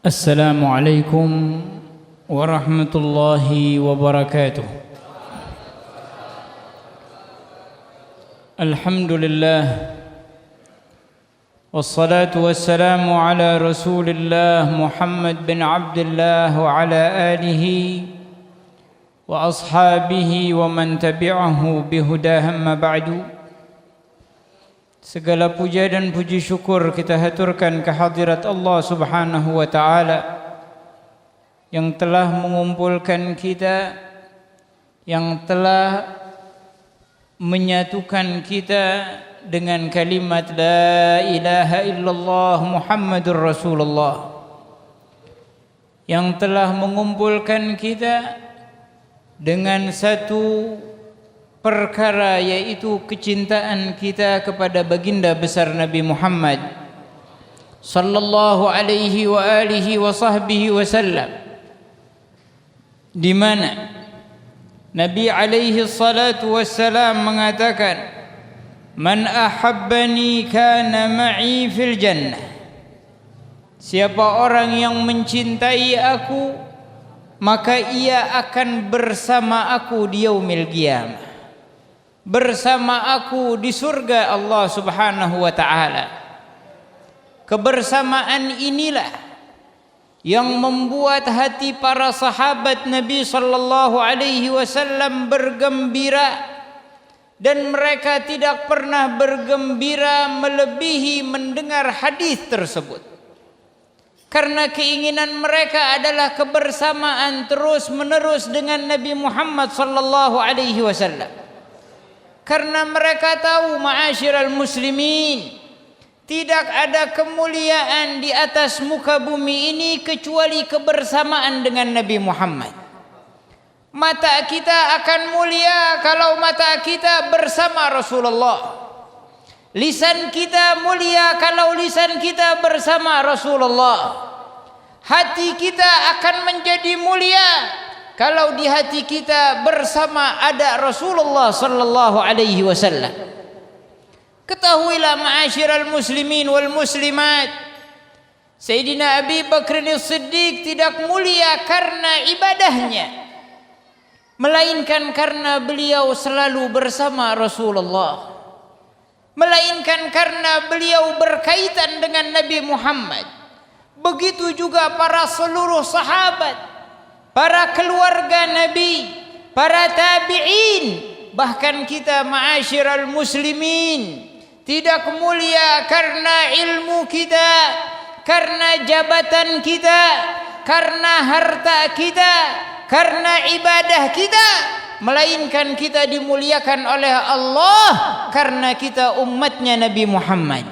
السلام عليكم ورحمة الله وبركاته. الحمد لله والصلاة والسلام على رسول الله محمد بن عبد الله وعلى آله وأصحابه ومن تبعه بهداه أما بعد. Segala puja dan puji syukur kita haturkan kehadirat Allah Subhanahu wa taala yang telah mengumpulkan kita, yang telah menyatukan kita dengan kalimat la ilaha illallah Muhammadur Rasulullah, yang telah mengumpulkan kita dengan satu perkara, yaitu kecintaan kita kepada baginda besar Nabi Muhammad sallallahu alaihi wa alihi wa sahbihi wasallam, di mana Nabi alaihi salatu wassalam mengatakan, man ahabbani kana ma'i fil jannah. Siapa orang yang mencintai aku, maka ia akan bersama aku di yaumil qiyamah, bersama aku di surga Allah Subhanahu wa taala. Kebersamaan inilah yang membuat hati para sahabat Nabi sallallahu alaihi wasallam bergembira, dan mereka tidak pernah bergembira melebihi mendengar hadis tersebut, karena keinginan mereka adalah kebersamaan terus menerus dengan Nabi Muhammad sallallahu alaihi wasallam. Karena mereka tahu, ma'asyiral muslimin, tidak ada kemuliaan di atas muka bumi ini kecuali kebersamaan dengan Nabi Muhammad. Mata kita akan mulia kalau mata kita bersama Rasulullah. Lisan kita mulia kalau lisan kita bersama Rasulullah. Hati kita akan menjadi mulia kalau di hati kita bersama ada Rasulullah sallallahu alaihi wasallam. Ketahuilah ma'asyiral muslimin wal muslimat, Sayyidina Abi Bakr As-Siddiq tidak mulia karena ibadahnya, melainkan karena beliau selalu bersama Rasulullah, melainkan karena beliau berkaitan dengan Nabi Muhammad. Begitu juga para seluruh sahabat, para keluarga Nabi, para tabi'in, bahkan kita ma'asyiral muslimin tidak mulia karena ilmu kita, karena jabatan kita, karena harta kita, karena ibadah kita, melainkan kita dimuliakan oleh Allah karena kita umatnya Nabi Muhammad.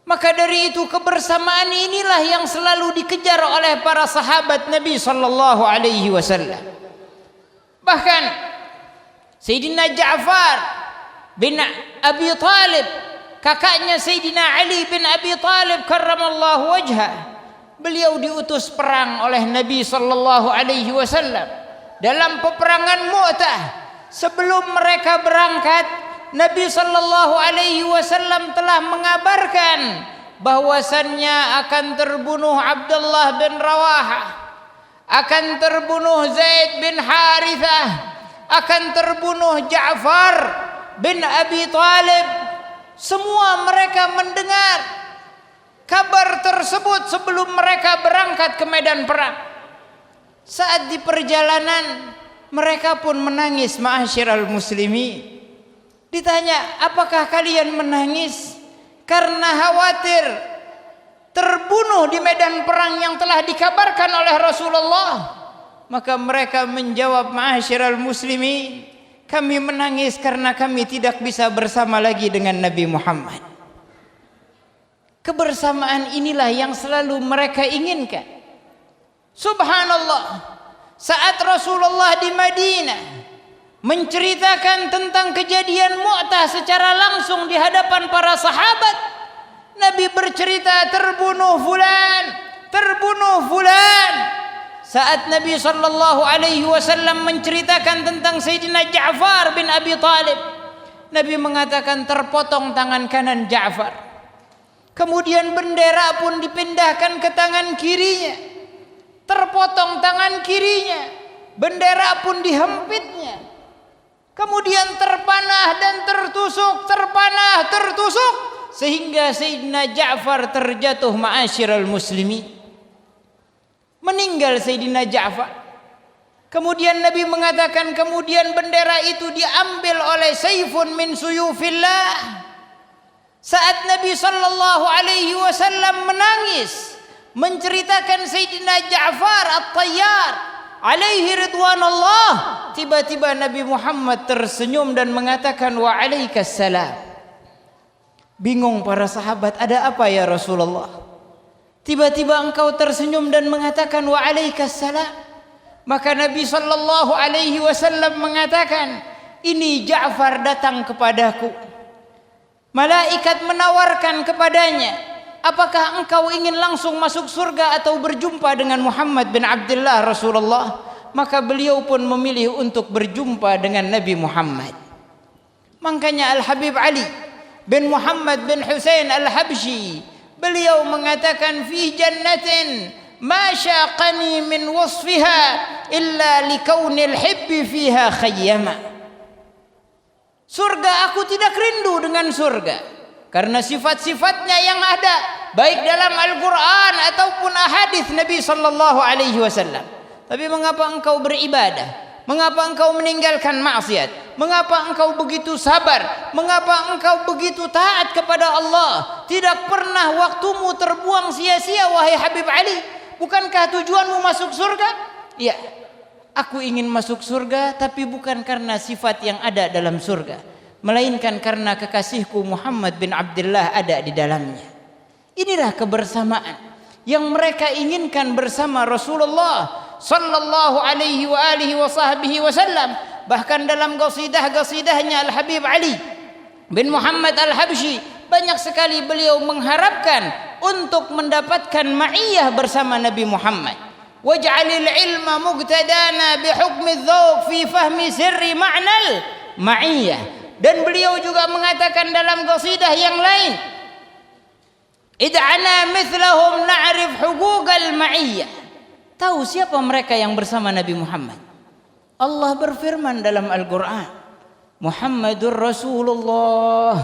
Maka dari itu kebersamaan inilah yang selalu dikejar oleh para sahabat Nabi sallallahu alaihi wasallam. Bahkan Sayyidina Ja'far bin Abi Talib, kakaknya Sayyidina Ali bin Abi Talib karramallahu wajhah, beliau diutus perang oleh Nabi sallallahu alaihi wasallam dalam peperangan Mu'tah. Sebelum mereka berangkat, Nabi sallallahu alaihi wasallam telah mengabarkan bahwasannya akan terbunuh Abdullah bin Rawahah, akan terbunuh Zaid bin Harithah, akan terbunuh Ja'far bin Abi Talib. Semua mereka mendengar kabar tersebut sebelum mereka berangkat ke medan perang. Saat di perjalanan mereka pun menangis, ma'asyiral muslimin. Ditanya, apakah kalian menangis karena khawatir terbunuh di medan perang yang telah dikabarkan oleh Rasulullah? Maka mereka menjawab, ma'asyiral muslimin, kami menangis karena kami tidak bisa bersama lagi dengan Nabi Muhammad. Kebersamaan inilah yang selalu mereka inginkan. Subhanallah, saat Rasulullah di Madinah menceritakan tentang kejadian Mu'tah secara langsung di hadapan para sahabat, Nabi bercerita terbunuh fulan, terbunuh fulan. Saat Nabi sallallahu alaihi wasallam menceritakan tentang Sayyidina Ja'far bin Abi Talib, Nabi mengatakan terpotong tangan kanan Ja'far, Kemudian bendera pun dipindahkan ke tangan kirinya, terpotong tangan kirinya, bendera pun dihempitnya. Kemudian terpanah dan tertusuk, terpanah, tertusuk, sehingga Sayyidina Ja'far terjatuh, ma'asyiral muslimin. Meninggal Sayyidina Ja'far. Kemudian Nabi mengatakan, kemudian bendera itu diambil oleh sayfun min suyufillah. Saat Nabi sallallahu alaihi wasallam menangis menceritakan Sayyidina Ja'far At-Tayyar alaihi ridwanullah, tiba-tiba Nabi Muhammad tersenyum dan mengatakan, wa alaikassalam. Bingung para sahabat, ada apa ya Rasulullah? Tiba-tiba engkau tersenyum dan mengatakan wa alaikassalam. Maka Nabi sallallahu alaihi wasallam mengatakan, ini Ja'far datang kepadaku. Malaikat menawarkan kepadanya, apakah engkau ingin langsung masuk surga atau berjumpa dengan Muhammad bin Abdullah Rasulullah? Maka beliau pun memilih untuk berjumpa dengan Nabi Muhammad. Makanya Al-Habib Ali bin Muhammad bin Husain Al-Habsyi, beliau mengatakan, fi jannatin ma syaqani min wasfiha illa likaunil hibbi fiha khayyama. Surga, aku tidak rindu dengan surga karena sifat-sifatnya yang ada baik dalam Al-Quran ataupun ahadits Nabi sallallahu alaihi wasallam. Tapi mengapa engkau beribadah? Mengapa engkau meninggalkan maksiat? Mengapa engkau begitu sabar? Mengapa engkau begitu taat kepada Allah? Tidak pernah waktumu terbuang sia-sia, wahai Habib Ali. Bukankah tujuanmu masuk surga? Ya, aku ingin masuk surga, tapi bukan karena sifat yang ada dalam surga, melainkan karena kekasihku Muhammad bin Abdullah ada di dalamnya. Inilah kebersamaan yang mereka inginkan bersama Rasulullah sallallahu alaihi wa alihi wa sahbihi wasallam. Bahkan dalam qasidah-qasidahnya Al-Habib Ali bin Muhammad Al-Habsyi, banyak sekali beliau mengharapkan untuk mendapatkan ma'iyah bersama Nabi Muhammad. Waj'alil ilma muqtadana bihukmi dzauq fi fahmi sirri ma'nal ma'iyah. Dan beliau juga mengatakan dalam qasidah yang lain, id'ana mithlahum na'rif huquqal ma'iyah. Tahu siapa mereka yang bersama Nabi Muhammad? Allah berfirman dalam Al-Quran, Muhammadur Rasulullah,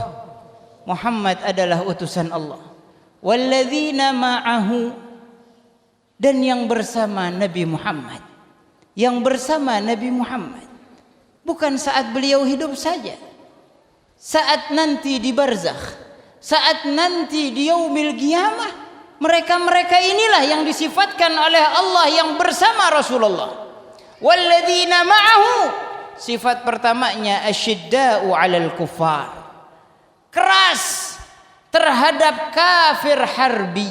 Muhammad adalah utusan Allah. Walladzina ma'ahu, dan yang bersama Nabi Muhammad, yang bersama Nabi Muhammad bukan saat beliau hidup saja, saat nanti di barzakh, saat nanti di yaumil qiyamah, mereka-mereka inilah yang disifatkan oleh Allah yang bersama Rasulullah. Walladzina ma'ahu, sifat pertamanya asyidda'u 'alal kuffar, keras terhadap kafir harbi.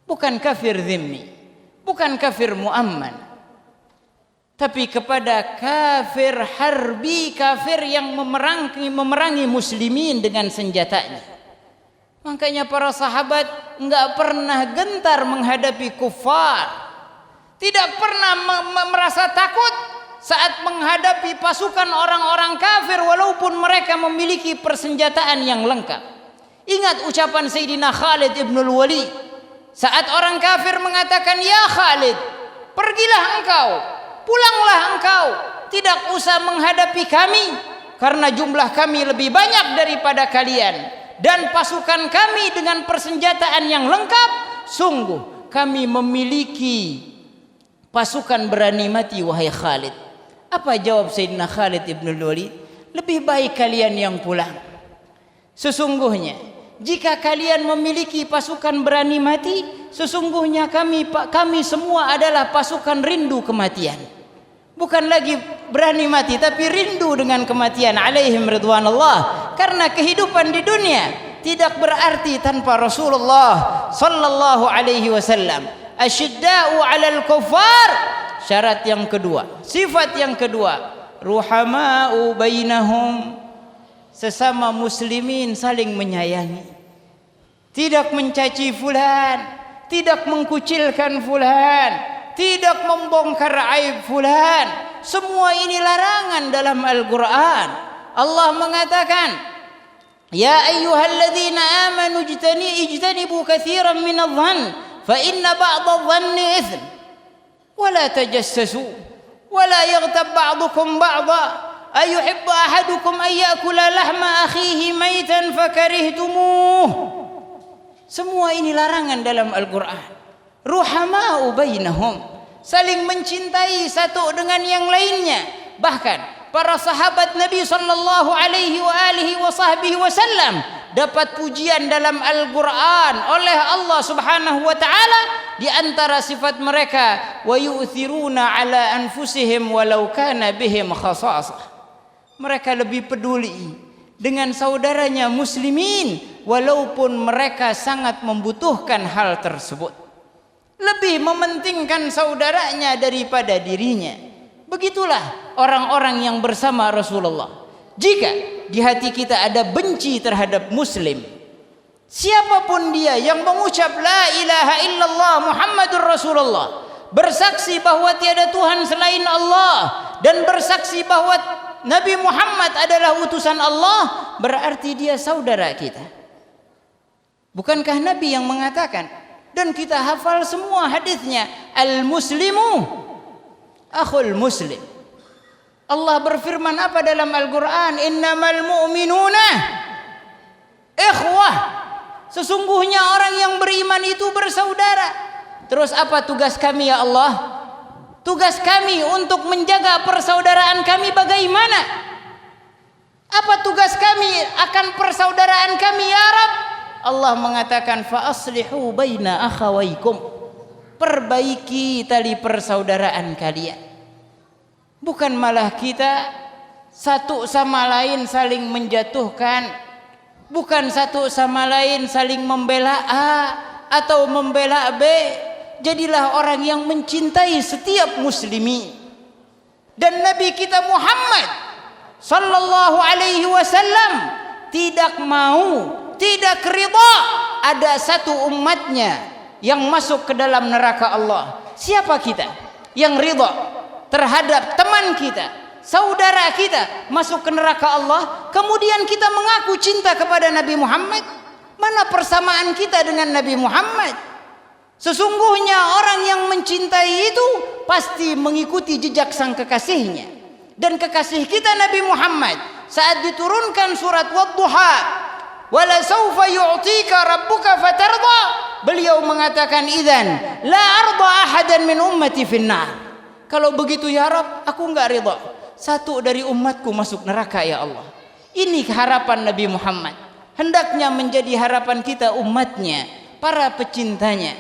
Bukan kafir zimmi, bukan kafir muamman, tapi kepada kafir harbi, kafir yang memerangi muslimin dengan senjatanya. Makanya para sahabat enggak pernah gentar menghadapi kufar, tidak pernah merasa takut saat menghadapi pasukan orang-orang kafir walaupun mereka memiliki persenjataan yang lengkap. Ingat ucapan Sayyidina Khalid ibn al-Walid saat orang kafir mengatakan, ya Khalid, pergilah engkau, pulanglah engkau, tidak usah menghadapi kami, karena jumlah kami lebih banyak daripada kalian, dan pasukan kami dengan persenjataan yang lengkap. Sungguh kami memiliki pasukan berani mati, wahai Khalid. Apa jawab Sayyidina Khalid ibn al-Walid? Lebih baik kalian yang pulang. Sesungguhnya jika kalian memiliki pasukan berani mati, sesungguhnya kami semua adalah pasukan rindu kematian. Bukan lagi berani mati, tapi rindu dengan kematian. Alaihim ridwanullah. Karena kehidupan di dunia tidak berarti tanpa Rasulullah sallallahu alaihi wasallam. Asyidda'u 'alal kuffar. Syarat yang kedua, sifat yang kedua, ruhama'u bainahum, sesama muslimin saling menyayangi, tidak mencaci fulan, tidak mengkucilkan fulan, tidak membongkar aib fulan. Semua ini larangan dalam Al-Quran. Allah mengatakan, Ya ayyuhalladzina amanu ijtanibu katsiran minadh-dhann fa inna ba'dadh-dhanni itsm wa la tajassasu wa la yaghtab ba'dukum ba'dha ayuhibbu ahadukum an ya'kula lahma akhihi maitan fakarihtumuh. Semua ini larangan dalam Al-Qur'an. Ruhama'u bainahum, saling mencintai satu dengan yang lainnya. Bahkan para sahabat Nabi sallallahu alaihi wasallam dapat pujian dalam Al-Qur'an oleh Allah Subhanahu wa taala. Di antara sifat mereka, wa yu'thiruna ala anfusihim walau kana bihim khasasah. Mereka lebih peduli dengan saudaranya muslimin walaupun mereka sangat membutuhkan hal tersebut. Lebih mementingkan saudaranya daripada dirinya. Begitulah orang-orang yang bersama Rasulullah. Jika di hati kita ada benci terhadap muslim, siapapun dia yang mengucap la ilaha illallah Muhammadur Rasulullah, bersaksi bahwa tiada Tuhan selain Allah, dan bersaksi bahwa Nabi Muhammad adalah utusan Allah, berarti dia saudara kita. Bukankah Nabi yang mengatakan, dan kita hafal semua hadisnya, al-muslimu akhul muslim. Allah berfirman apa dalam Al-Quran? Innamal mu'minuna ikhwah. Sesungguhnya orang yang beriman itu bersaudara. Terus apa tugas kami ya Allah? Tugas kami untuk menjaga persaudaraan kami bagaimana? Apa tugas kami akan persaudaraan kami ya Rabb? Allah mengatakan fa aslihu baina akhawaykum. Perbaiki tali persaudaraan kalian. Bukan malah kita satu sama lain saling menjatuhkan. Bukan satu sama lain saling membela A atau membela B. Jadilah orang yang mencintai setiap muslimin. Dan Nabi kita Muhammad sallallahu alaihi wasallam tidak mau, tidak ridha ada satu umatnya yang masuk ke dalam neraka Allah. Siapa kita yang ridha terhadap teman kita, saudara kita masuk ke neraka Allah, kemudian kita mengaku cinta kepada Nabi Muhammad? Mana persamaan kita dengan Nabi Muhammad? Sesungguhnya orang yang mencintai itu pasti mengikuti jejak sang kekasihnya. Dan kekasih kita Nabi Muhammad saat diturunkan surat Wadduha, wala sawfa yu'tika rabbuka fatarda, beliau mengatakan idzan la arda ahadan min ummati finnar. Kalau begitu ya Rabb, aku enggak ridha satu dari umatku masuk neraka ya Allah. Ini harapan Nabi Muhammad. Hendaknya menjadi harapan kita umatnya, para pecintanya.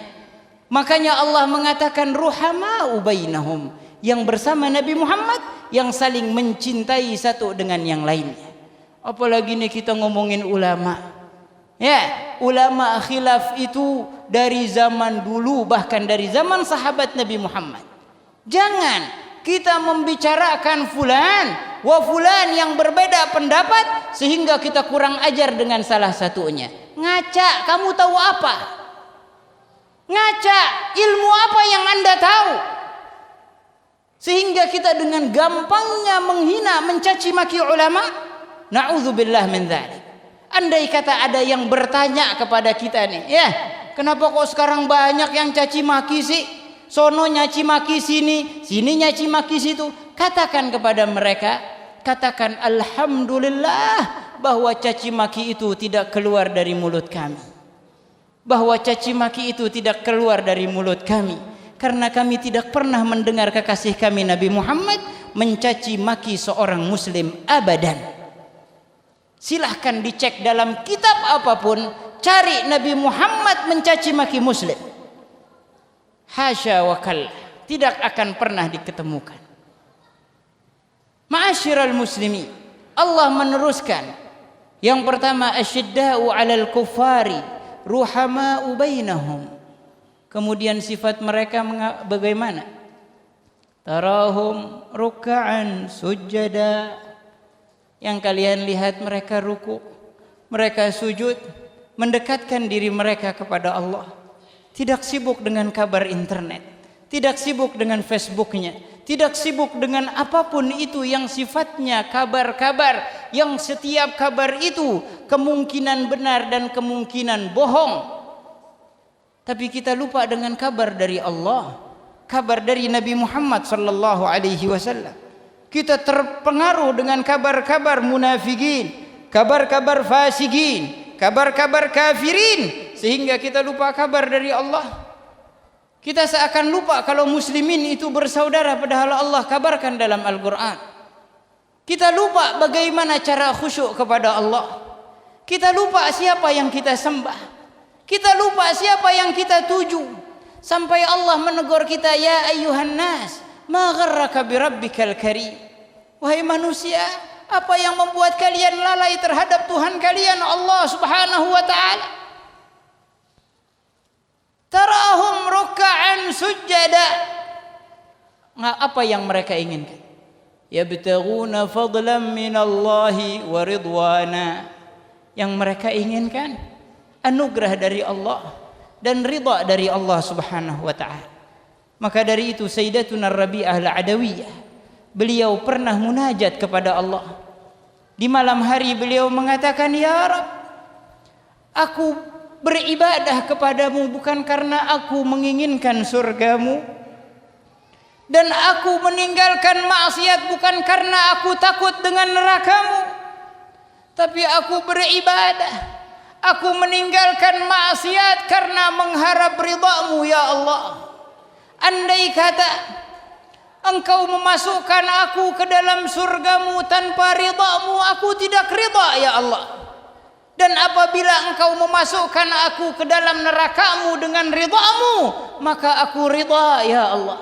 Makanya Allah mengatakan ruhama'u bainahum, yang bersama Nabi Muhammad, yang saling mencintai satu dengan yang lainnya. Apalagi nih kita ngomongin ulama. Ya, ulama khilaf itu dari zaman dulu, bahkan dari zaman sahabat Nabi Muhammad. Jangan kita membicarakan fulan wa fulan yang berbeda pendapat sehingga kita kurang ajar dengan salah satunya. Ngaca, kamu tahu apa? Ngaca, ilmu apa yang Anda tahu? Sehingga kita dengan gampangnya menghina, mencaci maki ulama. Na'udzubillah min dzalik. Andai kata ada yang bertanya kepada kita nih, ya, kenapa kok sekarang banyak yang caci maki sih? Sono nyaci maki sini, sini nyaci maki situ. Katakan kepada mereka, katakan alhamdulillah bahwa caci maki itu tidak keluar dari mulut kami. Bahwa caci maki itu tidak keluar dari mulut kami, karena kami tidak pernah mendengar kekasih kami Nabi Muhammad mencaci maki seorang muslim abadan. Silahkan dicek dalam kitab apapun, cari Nabi Muhammad mencaci maki muslim. Hasya wa kalla, tidak akan pernah diketemukan. Ma'asyiral muslimin, Allah meneruskan. Yang pertama, asyidda'u 'alal kuffari ruhama'u bainahum. Kemudian sifat mereka bagaimana? Tarahum ruk'an sujada. Yang kalian lihat mereka ruku, mereka sujud, mendekatkan diri mereka kepada Allah. Tidak sibuk dengan kabar internet, tidak sibuk dengan Facebooknya, tidak sibuk dengan apapun itu yang sifatnya kabar-kabar yang setiap kabar itu kemungkinan benar dan kemungkinan bohong. Tapi kita lupa dengan kabar dari Allah, kabar dari Nabi Muhammad sallallahu alaihi wasallam. Kita terpengaruh dengan kabar-kabar munafikin, kabar-kabar fasikin, kabar-kabar kafirin, sehingga kita lupa kabar dari Allah. Kita seakan lupa kalau muslimin itu bersaudara, padahal Allah kabarkan dalam Al-Quran. Kita lupa bagaimana cara khusyuk kepada Allah. Kita lupa siapa yang kita sembah. Kita lupa siapa yang kita tuju. Sampai Allah menegur kita, ya ayyuhan nas, ma gharraka birabbikal karim. Wahai manusia, apa yang membuat kalian lalai terhadap Tuhan kalian Allah Subhanahu wa taala? Tarahum ruk'an sujada. Apa yang mereka inginkan? Yabtaghuna fadlan minallahi wa ridwana. Yang mereka inginkan anugerah dari Allah dan ridha dari Allah Subhanahu wa taala. Maka dari itu Sayyidatuna Rabi'ah al-Adawiyah, beliau pernah munajat kepada Allah. Di malam hari beliau mengatakan, ya Rabb, aku beribadah kepadamu bukan karena aku menginginkan surgamu, dan aku meninggalkan maksiat bukan karena aku takut dengan nerakamu, tapi aku beribadah, aku meninggalkan maksiat karena mengharap ridhamu ya Allah. Andai kata Engkau memasukkan aku ke dalam surgamu tanpa ridhamu, aku tidak ridha ya Allah. Dan apabila Engkau memasukkan aku ke dalam nerakamu dengan ridhamu, maka aku ridha ya Allah.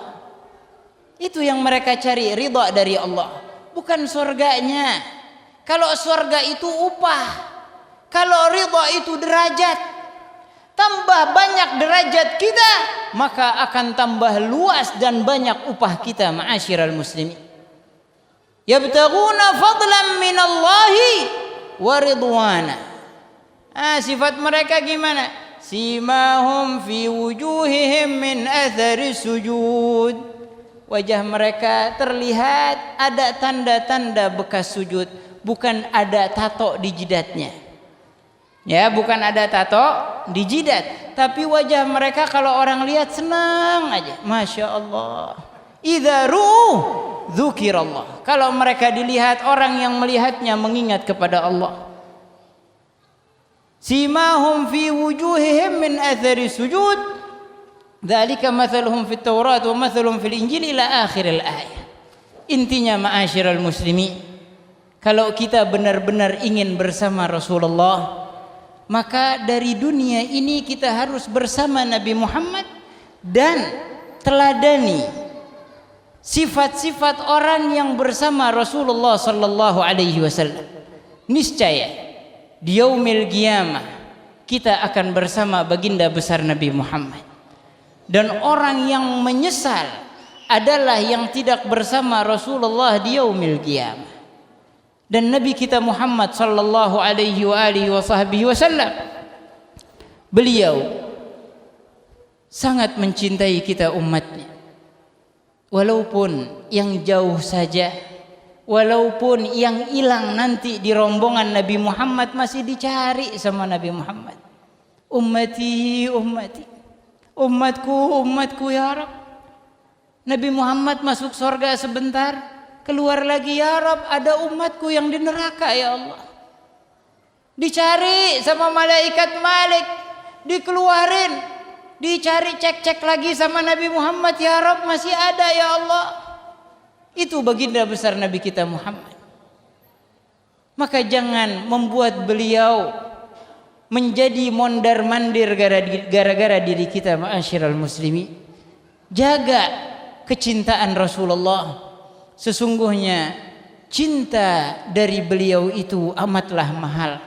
Itu yang mereka cari, ridha dari Allah, bukan surganya. Kalau surga itu upah, kalau ridha itu derajat. Tambah banyak derajat kita, maka akan tambah luas dan banyak upah kita, ma'asyiral muslimin. Yabtaghuna fadlan minallahi wa ridwana. Sifat mereka gimana? Simahum fi wujuhihim min athari sujud. Wajah mereka terlihat ada tanda-tanda bekas sujud, bukan ada tato di jidatnya. Ya, bukan ada tato di jidat, tapi wajah mereka kalau orang lihat senang aja. Masya Allah. Idza ru'u dzukirallah. Kalau mereka dilihat, orang yang melihatnya mengingat kepada Allah. Simahum fi wujuhihim min athari sujud. Dzalika mathaluhum fit Taurat wa mathaluhum fil Injil ila akhiril ayat. Intinya ma'asyiral muslimin, kalau kita benar-benar ingin bersama Rasulullah, maka dari dunia ini kita harus bersama Nabi Muhammad dan teladani sifat-sifat orang yang bersama Rasulullah sallallahu alaihi wasallam. Niscaya di yaumil qiyamah kita akan bersama baginda besar Nabi Muhammad. Dan orang yang menyesal adalah yang tidak bersama Rasulullah di yaumil qiyamah. Dan Nabi kita Muhammad sallallahu alaihi wa alihi wasallam, beliau sangat mencintai kita umatnya. Walaupun yang jauh saja, walaupun yang hilang nanti di rombongan Nabi Muhammad masih dicari sama Nabi Muhammad. Ummati, ummati, umatku, umatku ya Rabb. Nabi Muhammad masuk surga sebentar, keluar lagi, ya Rabb, ada umatku yang di neraka ya Allah. Dicari sama malaikat Malik, dikeluarin, dicari, cek-cek lagi sama Nabi Muhammad, ya Rabb, masih ada ya Allah. Itu baginda besar Nabi kita Muhammad. Maka jangan membuat beliau menjadi mondar-mandir gara-gara diri kita, ma'asyiral muslimin. Jaga kecintaan Rasulullah. Sesungguhnya cinta dari beliau itu amatlah mahal,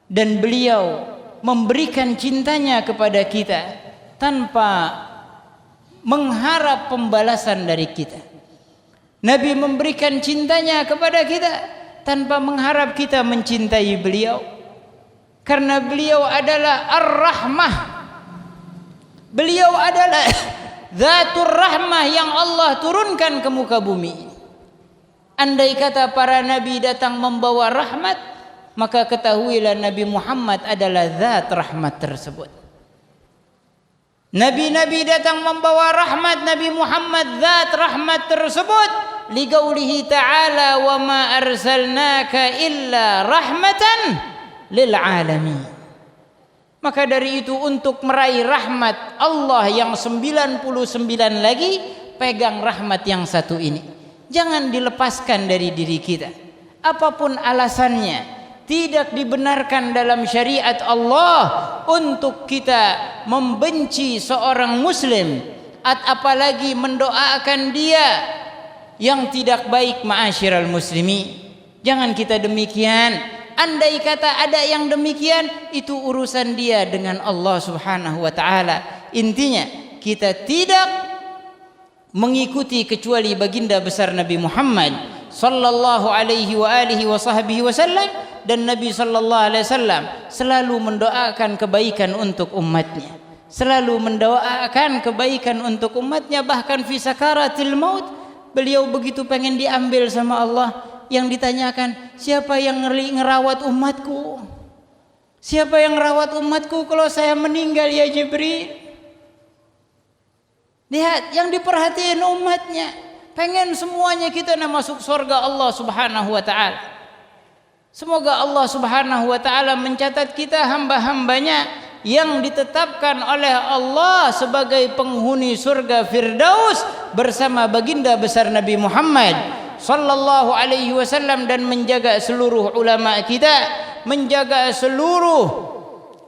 dan beliau memberikan cintanya kepada kita tanpa mengharap pembalasan dari kita. Nabi memberikan cintanya kepada kita tanpa mengharap kita mencintai beliau, karena beliau adalah Ar-Rahmah. Beliau adalah Zatur Rahmah yang Allah turunkan ke muka bumi. Andai kata para nabi datang membawa rahmat, maka ketahuilah Nabi Muhammad adalah zat rahmat tersebut. Nabi-nabi datang membawa rahmat, Nabi Muhammad zat rahmat tersebut. Liqaulihi ta'ala wa ma arsalnaka illa rahmatan lil alamin. Maka dari itu untuk meraih rahmat Allah yang 99 lagi, pegang rahmat yang satu ini. Jangan dilepaskan dari diri kita. Apapun alasannya, tidak dibenarkan dalam syariat Allah untuk kita membenci seorang muslim, apalagi mendoakan dia yang tidak baik. Ma'asyiral muslimin, jangan kita demikian. Andai kata ada yang demikian, itu urusan dia dengan Allah Subhanahu wa taala. Intinya kita tidak mengikuti kecuali baginda besar Nabi Muhammad sallallahu alaihi wa alihi wa sahbihi wasallam, dan Nabi sallallahu alaihi wasallam selalu mendoakan kebaikan untuk umatnya. Selalu mendoakan kebaikan untuk umatnya, bahkan fi sakaratil maut beliau begitu pengen diambil sama Allah. Yang ditanyakan, siapa yang ngerawat umatku? Siapa yang ngerawat umatku kalau saya meninggal ya Jibril? Lihat, yang diperhatiin umatnya. Pengen semuanya kita masuk surga Allah Subhanahu wa taala. Semoga Allah Subhanahu wa taala mencatat kita hamba-hambanya yang ditetapkan oleh Allah sebagai penghuni surga Firdaus bersama baginda besar Nabi Muhammad sallallahu alaihi wasallam, dan menjaga seluruh ulama kita, menjaga seluruh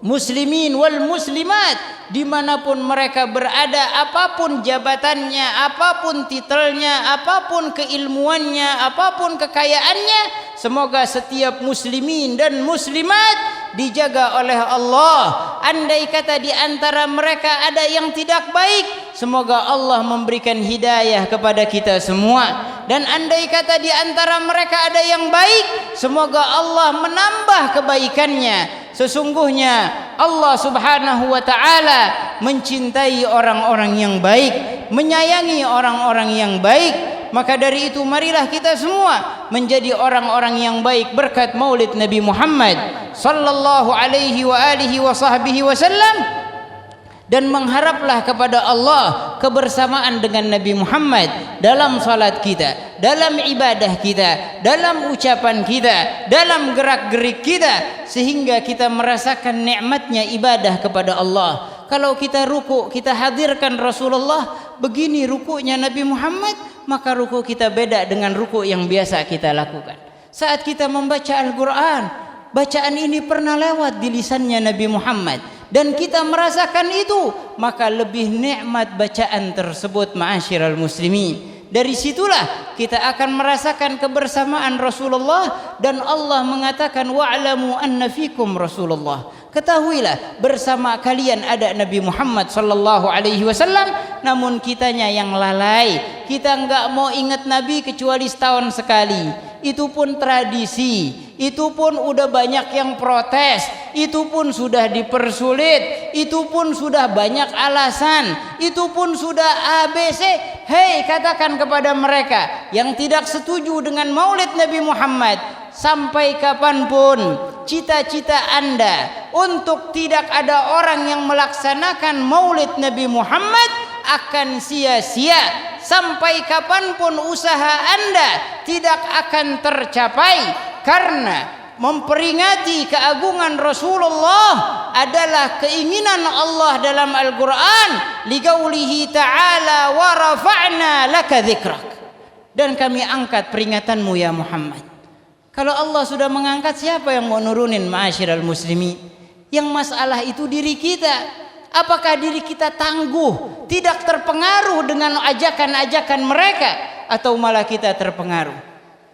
muslimin wal muslimat dimanapun mereka berada, apapun jabatannya, apapun titelnya, apapun keilmuannya, apapun kekayaannya. Semoga setiap muslimin dan muslimat dijaga oleh Allah. Andai kata di antara mereka ada yang tidak baik, semoga Allah memberikan hidayah kepada kita semua. Dan andai kata di antara mereka ada yang baik, semoga Allah menambah kebaikannya. Sesungguhnya Allah Subhanahu wa taala mencintai orang-orang yang baik, menyayangi orang-orang yang baik. Maka dari itu marilah kita semua menjadi orang-orang yang baik berkat Maulid Nabi Muhammad sallallahu alaihi wa alihi wa sahbihi wasallam, dan mengharaplah kepada Allah kebersamaan dengan Nabi Muhammad dalam salat kita, dalam ibadah kita, dalam ucapan kita, dalam gerak-gerik kita, sehingga kita merasakan nikmatnya ibadah kepada Allah. Kalau kita ruku, kita hadirkan Rasulullah, begini rukunya Nabi Muhammad, maka ruku kita beda dengan ruku yang biasa kita lakukan. Saat kita membaca Al-Quran, bacaan ini pernah lewat di lisannya Nabi Muhammad, dan kita merasakan itu, maka lebih nikmat bacaan tersebut. Ma'asyiral muslimin, dari situlah kita akan merasakan kebersamaan Rasulullah, dan Allah mengatakan wa'lamu anna fikum Rasulullah. Ketahuilah bersama kalian ada Nabi Muhammad sallallahu alaihi wasallam. Namun kitanya yang lalai, kita enggak mau ingat Nabi kecuali setahun sekali. Itu pun tradisi, itu pun udah banyak yang protes, itu pun sudah dipersulit, itu pun sudah banyak alasan, itu pun sudah ABC. Hei, katakan kepada mereka yang tidak setuju dengan Maulid Nabi Muhammad, sampai kapanpun cita-cita Anda untuk tidak ada orang yang melaksanakan Maulid Nabi Muhammad akan sia-sia. Sampai kapanpun usaha Anda tidak akan tercapai, karena memperingati keagungan Rasulullah adalah keinginan Allah dalam Al-Quran. Liqaulihi ta'ala wa rafa'na laka dzikrak, dan kami angkat peringatanmu ya Muhammad. Kalau Allah sudah mengangkat, siapa yang mau nurunin? Ma'asyiral muslimin, yang masalah itu diri kita. Apakah diri kita tangguh, tidak terpengaruh dengan ajakan-ajakan mereka, atau malah kita terpengaruh?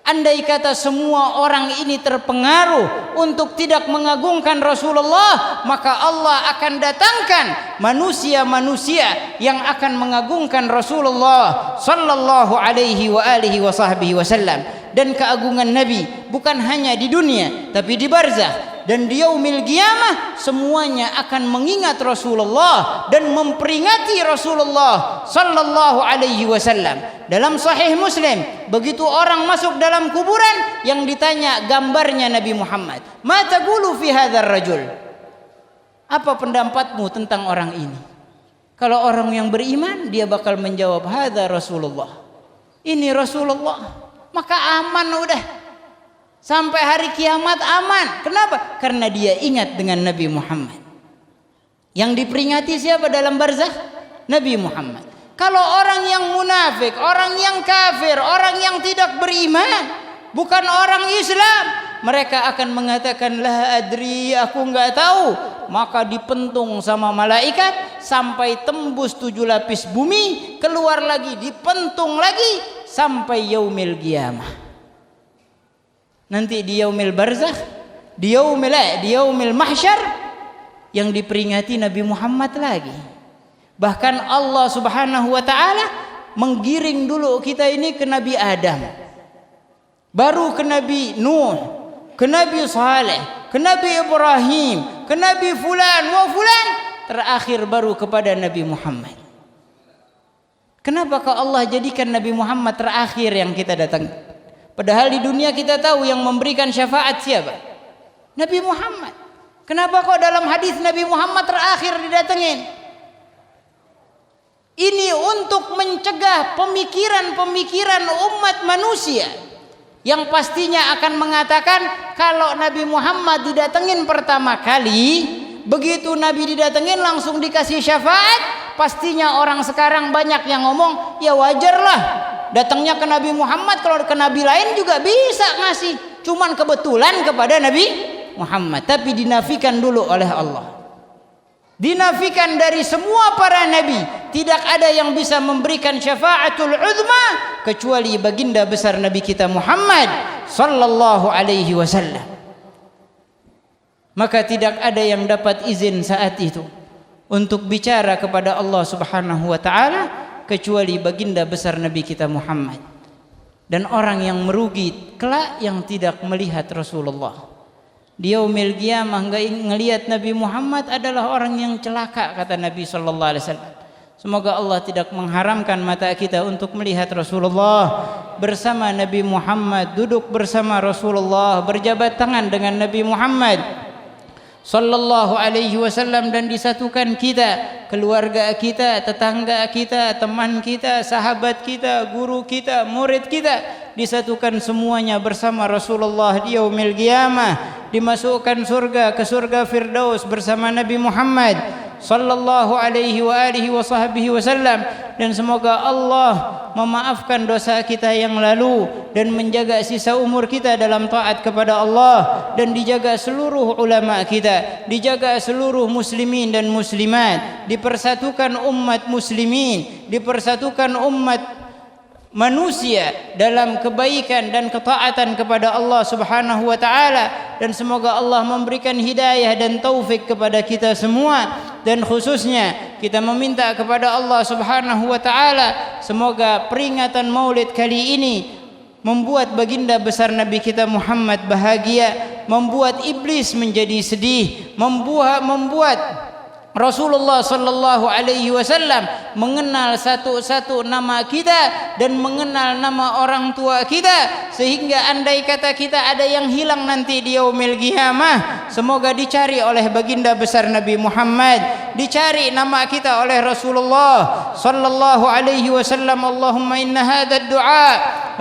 Andai kata semua orang ini terpengaruh untuk tidak mengagungkan Rasulullah, maka Allah akan datangkan manusia-manusia yang akan mengagungkan Rasulullah sallallahu alaihi wa alihi wa sahbihi wasallam. Dan keagungan Nabi bukan hanya di dunia, tapi di barzakh. dan di yaumil qiyamah semuanya akan mengingat Rasulullah dan memperingati Rasulullah sallallahu alaihi wasallam. Dalam Sahih Muslim, begitu orang masuk dalam kuburan yang ditanya gambarnya Nabi Muhammad, "Ma taqulu fi hadzal rajul?" Apa pendapatmu tentang orang ini? Kalau orang yang beriman, dia bakal menjawab, "Hadza Rasulullah." Ini Rasulullah. Maka aman udah. Sampai hari kiamat aman. Kenapa? Karena dia ingat dengan Nabi Muhammad. Yang diperingati siapa dalam barzakh? Nabi Muhammad. Kalau orang yang munafik, orang yang kafir, orang yang tidak beriman, bukan orang Islam, mereka akan mengatakan, "La adri, aku enggak tahu." Maka dipentung sama malaikat sampai tembus 7 lapis bumi, keluar lagi, dipentung lagi sampai yaumil qiyamah. Nanti di yaumil barzakh, di yaumil mahsyar yang diperingati Nabi Muhammad lagi. Bahkan Allah Subhanahu wa taala menggiring dulu kita ini ke Nabi Adam. Baru ke Nabi Nuh, ke Nabi Saleh, ke Nabi Ibrahim, ke Nabi fulan wa fulan, terakhir baru kepada Nabi Muhammad. Kenapa kok Allah jadikan Nabi Muhammad terakhir yang kita datang? Padahal di dunia kita tahu yang memberikan syafaat siapa? Nabi Muhammad. Kenapa kok dalam hadis Nabi Muhammad terakhir didatengin? Ini untuk mencegah pemikiran-pemikiran umat manusia yang pastinya akan mengatakan kalau Nabi Muhammad didatengin pertama kali, begitu Nabi didatengin langsung dikasih syafaat, pastinya orang sekarang banyak yang ngomong, ya wajarlah datangnya ke Nabi Muhammad, kalau ke Nabi lain juga bisa ngasih, cuman kebetulan kepada Nabi Muhammad. Tapi dinafikan dulu oleh Allah, dinafikan dari semua para nabi. Tidak ada yang bisa memberikan syafaatul uzma kecuali baginda besar Nabi kita Muhammad sallallahu alaihi wasallam. Maka tidak ada yang dapat izin saat itu untuk bicara kepada Allah Subhanahu wa taala kecuali baginda besar Nabi kita Muhammad. Dan orang yang merugi kelak yang tidak melihat Rasulullah. Di yaumil qiyamah enggak ngelihat Nabi Muhammad adalah orang yang celaka, kata Nabi sallallahu alaihi wasallam. Semoga Allah tidak mengharamkan mata kita untuk melihat Rasulullah bersama Nabi Muhammad, duduk bersama Rasulullah, berjabat tangan dengan Nabi Muhammad sallallahu alaihi wasallam, dan disatukan kita, keluarga kita, tetangga kita, teman kita, sahabat kita, guru kita, murid kita, disatukan semuanya bersama Rasulullah di yaumil qiyamah, dimasukkan surga ke surga Firdaus bersama Nabi Muhammad sallallahu alaihi wa alihi wa sahbihi wasallam. Dan semoga Allah memaafkan dosa kita yang lalu dan menjaga sisa umur kita dalam taat kepada Allah, dan dijaga seluruh ulama kita, dijaga seluruh muslimin dan muslimat, dipersatukan umat muslimin, dipersatukan umat manusia dalam kebaikan dan ketaatan kepada Allah Subhanahu wa taala. Dan semoga Allah memberikan hidayah dan taufik kepada kita semua, dan khususnya kita meminta kepada Allah Subhanahu wa taala semoga peringatan Maulid kali ini membuat baginda besar Nabi kita Muhammad bahagia, membuat iblis menjadi sedih, membuat Rasulullah sallallahu alaihi wasallam mengenal satu-satu nama kita dan mengenal nama orang tua kita, sehingga andai kata kita ada yang hilang nanti di yaumil qiyamah, semoga dicari oleh baginda besar Nabi Muhammad, dicari nama kita oleh Rasulullah sallallahu alaihi wasallam. Allahumma inna hadha ad-du'a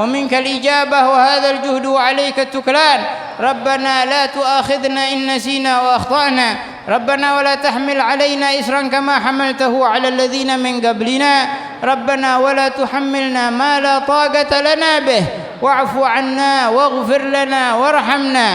wa minka al-ijabah wa hadha al-juhdu wa alayka at-tuklan. Rabbana la tu'akhidna in nasina wa akhtana. ربنا ولا تحمل علينا إسرا كما حملته على الذين من قبلنا ربنا ولا تحملنا ما لا طاقة لنا به واعف عنا واغفر لنا وارحمنا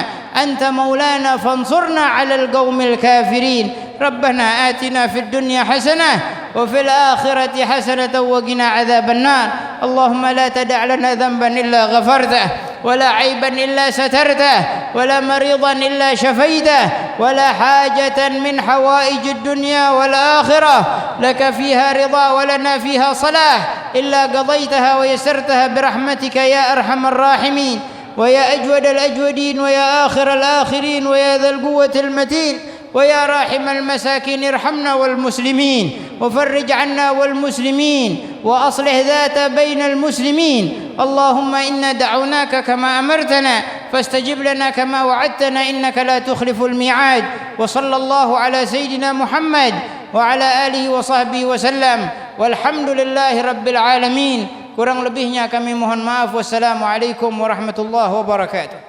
أنت مولانا فانصرنا على القوم الكافرين ربنا آتنا في الدنيا حسنة وفي الآخرة حسنة وقنا عذاب النار اللهم لا تدع لنا ذنبا إلا غفرته ولا عيبا إلا سترته ولا مريضا إلا شفيته ولا حاجة من حوائج الدنيا والآخرة لك فيها رضا ولنا فيها صلاح إلا قضيتها ويسرتها برحمتك يا أرحم الراحمين ويا أجود الأجودين ويا آخر الآخرين ويا ذا القوة المتين ويا راحم المساكين ارحمنا والمسلمين وفرج عنا والمسلمين وأصلح ذات بين المسلمين. اللهم إنا دعوناك كما أمرتنا فاستجب لنا كما وعدتنا إنك لا تخلف الميعاد. وصلى الله على سيدنا محمد وعلى آله وصحبه وسلم والحمد لله رب العالمين. Kurang lebihnya kami mohon maaf. Wassalamualaikum warahmatullahi wabarakatuh.